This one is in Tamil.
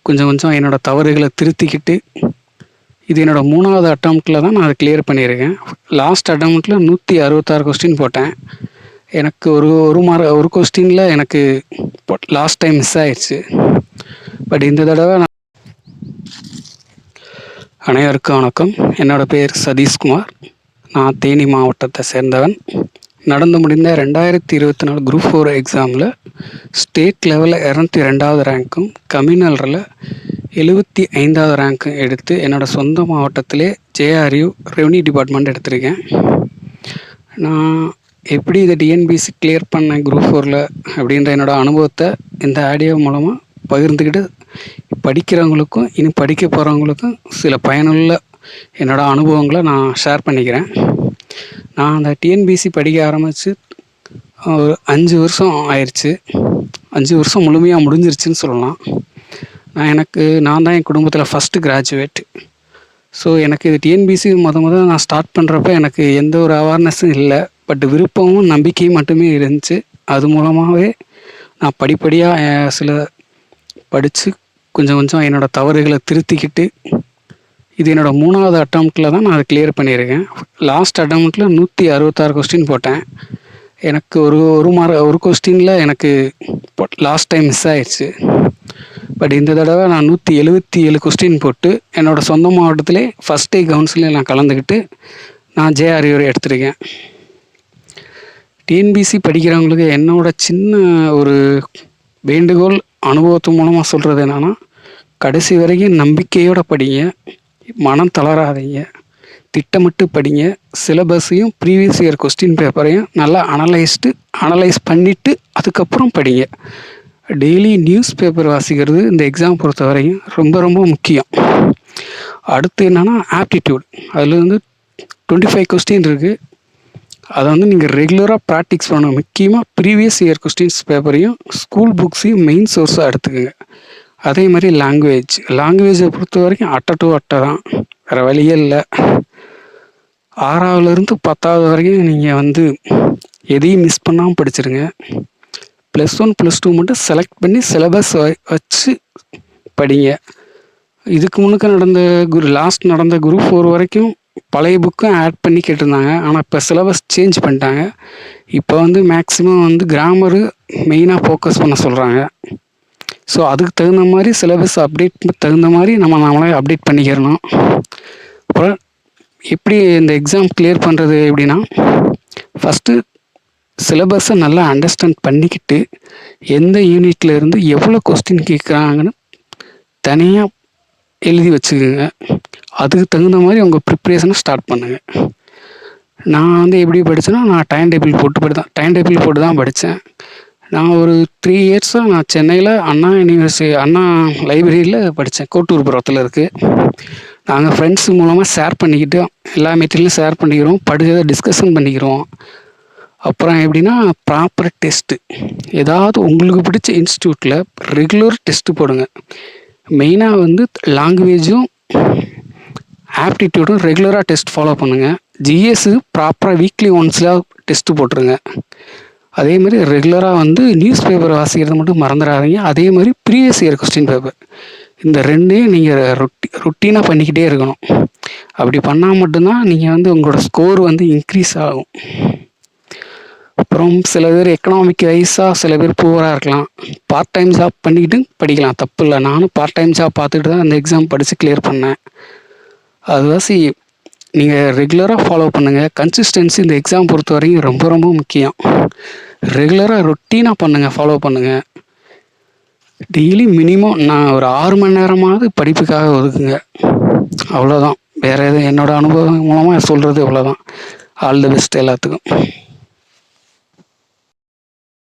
கொஞ்சம் கொஞ்சம் என்னோடய தவறுகளை திருத்திக்கிட்டு இது என்னோடய 3வது அட்டம்ப்டில் தான் நான் அதை கிளியர் பண்ணியிருக்கேன். லாஸ்ட் அட்டம்ப்டில் 166 கொஸ்டின் போட்டேன். எனக்கு ஒரு கொஸ்டினில் எனக்கு லாஸ்ட் டைம் மிஸ் ஆயிடுச்சு. பட் இந்த தடவை நான் அனைவருக்கும் வணக்கம். என்னோடய பேர் சதீஷ்குமார். நான் தேனி மாவட்டத்தை சேர்ந்தவன். நடந்து முடிந்த 2024 குரூப் 4 எக்ஸாமில் ஸ்டேட் லெவலில் 202வது ரேங்க்கும் கம்யூனலில் 75வது ரேங்க்கும் எடுத்து என்னோடய சொந்த மாவட்டத்திலே ஜேஆர்யூ ரெவன்யூ டிபார்ட்மெண்ட் எடுத்திருக்கேன். நான் எப்படி இதை டிஎன்பிசி கிளியர் பண்ணேன் குரூப் 4ல் அப்படின்ற என்னோடய அனுபவத்தை இந்த ஆடியோ மூலமாக பகிர்ந்துக்கிட்டு படிக்கிறவங்களுக்கும் இனி படிக்க போகிறவங்களுக்கும் சில பயனுள்ள என்னோடய அனுபவங்களை நான் ஷேர் பண்ணிக்கிறேன். நான் அந்த டிஎன்பிசி படிக்க ஆரம்பித்து ஒரு 5 வருஷம் ஆயிடுச்சு. 5 வருஷம் முழுமையாக முடிஞ்சிருச்சுன்னு சொல்லலாம். நான் தான் என் குடும்பத்தில் ஃபஸ்ட்டு கிராஜுவேட். ஸோ எனக்கு இது டிஎன்பிசி முதல் நான் ஸ்டார்ட் பண்ணுறப்ப எனக்கு எந்த ஒரு அவேர்னஸும் இல்லை. பட் விருப்பமும் நம்பிக்கையும் மட்டுமே இருந்துச்சு. அது மூலமாகவே நான் படிப்படியாக சில படித்து கொஞ்சம் கொஞ்சம் என்னோடய தவறுகளை திருத்திக்கிட்டு இது என்னோடய 3வது அட்டம்ப்டில் தான் நான் அதை கிளியர் பண்ணியிருக்கேன். லாஸ்ட் அட்டம்ப்டில் 166 கொஸ்டின் போட்டேன். எனக்கு ஒரு கொஸ்டினில் எனக்கு லாஸ்ட் டைம் மிஸ் ஆயிடுச்சு. பட் இந்த தடவை நான் 177 கொஸ்டின் போட்டு என்னோடய சொந்த மாவட்டத்திலே ஃபஸ்ட் டே கவுன்சிலில் நான் கலந்துக்கிட்டு நான் ஜேஆர்யூ எடுத்திருக்கேன். டிஎன்பிசி படிக்கிறவங்களுக்கு என்னோட சின்ன ஒரு வேண்டுகோள் அனுபவத்து மூலமாக சொல்கிறது என்னென்னா, கடைசி வரைக்கும் நம்பிக்கையோடு படிங்க, மனம் தளராதீங்க, திட்டமிட்டு படிங்க. சிலபஸையும் ப்ரீவியஸ் இயர் கொஸ்டின் பேப்பரையும் நல்லா அனலைஸ் பண்ணிவிட்டு அதுக்கப்புறம் படிங்க. டெய்லி நியூஸ் பேப்பர் வாசிக்கிறது இந்த எக்ஸாம் பொறுத்த வரையும் ரொம்ப ரொம்ப முக்கியம். அடுத்து என்னென்னா ஆப்டிடியூட். அதில் 25 கொஸ்டின் இருக்குது. அதை நீங்கள் ரெகுலராக ப்ராக்டிஸ் பண்ணணும். முக்கியமாக ப்ரீவியஸ் இயர் கொஸ்டின்ஸ் பேப்பரையும் ஸ்கூல் புக்ஸையும் மெயின் சோர்ஸாக எடுத்துக்கோங்க. அதே மாதிரி லாங்குவேஜை பொறுத்த வரைக்கும் அட்டை தான், வேறு வழியே இல்லை. 6வதுலேருந்து 10வது வரைக்கும் நீங்கள் எதையும் மிஸ் பண்ணாமல் படிச்சிருங்க. +1 +2 மட்டும் செலக்ட் பண்ணி சிலபஸ் வச்சு படிங்க. இதுக்கு முன்னுக்கு லாஸ்ட் நடந்த குரூப் 4 வரைக்கும் பழைய புக்கும் ஆட் பண்ணி கேட்டிருந்தாங்க. ஆனால் இப்போ சிலபஸ் சேஞ்ச் பண்ணிட்டாங்க. இப்போ மேக்ஸிமம் கிராமரு மெயினாக ஃபோக்கஸ் பண்ண சொல்கிறாங்க. ஸோ அதுக்கு தகுந்த மாதிரி சிலபஸ் தகுந்த மாதிரி நம்மளே அப்டேட் பண்ணிக்கிறணும். அப்புறம் எப்படி இந்த எக்ஸாம் கிளியர் பண்ணுறது எப்படின்னா, ஃபஸ்ட்டு சிலபஸை நல்லா அண்டர்ஸ்டாண்ட் பண்ணிக்கிட்டு எந்த யூனிட்டில் இருந்து எவ்வளோ கொஸ்டின் கேட்குறாங்கன்னு தனியாக எழுதி வச்சுக்கோங்க. அதுக்கு தகுந்த மாதிரி உங்கள் ப்ரிப்ரேஷனை ஸ்டார்ட் பண்ணுங்கள். நான் எப்படி படித்தேன்னா, நான் டைம் டேபிள் போட்டு தான் படித்தேன். நான் ஒரு 3 இயர்ஸாக நான் சென்னையில் அண்ணா லைப்ரரியில் படித்தேன். கோட்டூர்புரத்தில் இருக்குது. நாங்கள் ஃப்ரெண்ட்ஸு மூலமாக ஷேர் பண்ணிக்கிட்டு எல்லா மெட்டீரியலும் ஷேர் பண்ணிக்கிறோம், படித்ததை டிஸ்கஷன் பண்ணிக்கிறோம். அப்புறம் எப்படின்னா, ப்ராப்பர் டெஸ்ட்டு ஏதாவது உங்களுக்கு பிடிச்ச இன்ஸ்டியூட்டில் ரெகுலர் டெஸ்ட்டு போடுங்க. மெயினாக லாங்குவேஜும் ஆப்டிடியூடும் ரெகுலராக டெஸ்ட் ஃபாலோ பண்ணுங்கள். ஜிஎஸ்ஸு ப்ராப்பராக வீக்லி ஒன்ஸில் டெஸ்ட்டு போட்டுருங்க. அதே மாதிரி ரெகுலராக நியூஸ் பேப்பர் வாசிக்கிறது மட்டும் மறந்துடாதீங்க. அதே மாதிரி ப்ரீவியஸ் இயர் கொஸ்டின் பேப்பர், இந்த ரெண்டையும் நீங்கள் ரொட்டீனாக பண்ணிக்கிட்டே இருக்கணும். அப்படி பண்ணால் மட்டும்தான் நீங்கள் உங்களோட ஸ்கோர் இன்க்ரீஸ் ஆகும். அப்புறம் சில பேர் எக்கனாமிக் வைஸாக சில பேர் புவராக இருக்கலாம். பார்ட் டைம் ஜாப் பண்ணிக்கிட்டு படிக்கலாம், தப்பு இல்லை. நானும் பார்ட் டைம் ஜாப் பார்த்துக்கிட்டு தான் அந்த எக்ஸாம் படித்து கிளியர் பண்ணேன். அதுவாசி நீங்கள் ரெகுலராக ஃபாலோ பண்ணுங்கள். கன்சிஸ்டன்சி இந்த எக்ஸாம் பொறுத்த வரைக்கும் ரொம்ப ரொம்ப முக்கியம். ரெகுலராக ரொட்டீனாக ஃபாலோ பண்ணுங்கள். டெய்லி மினிமம் நான் ஒரு 6 மணி நேரமாவது படிப்புக்காக ஒதுக்குங்க. அவ்வளோதான். வேறு எதுவும் என்னோடய அனுபவம் மூலமாக சொல்கிறது அவ்வளோதான். ஆல் தி பெஸ்ட் எல்லாத்துக்கும்.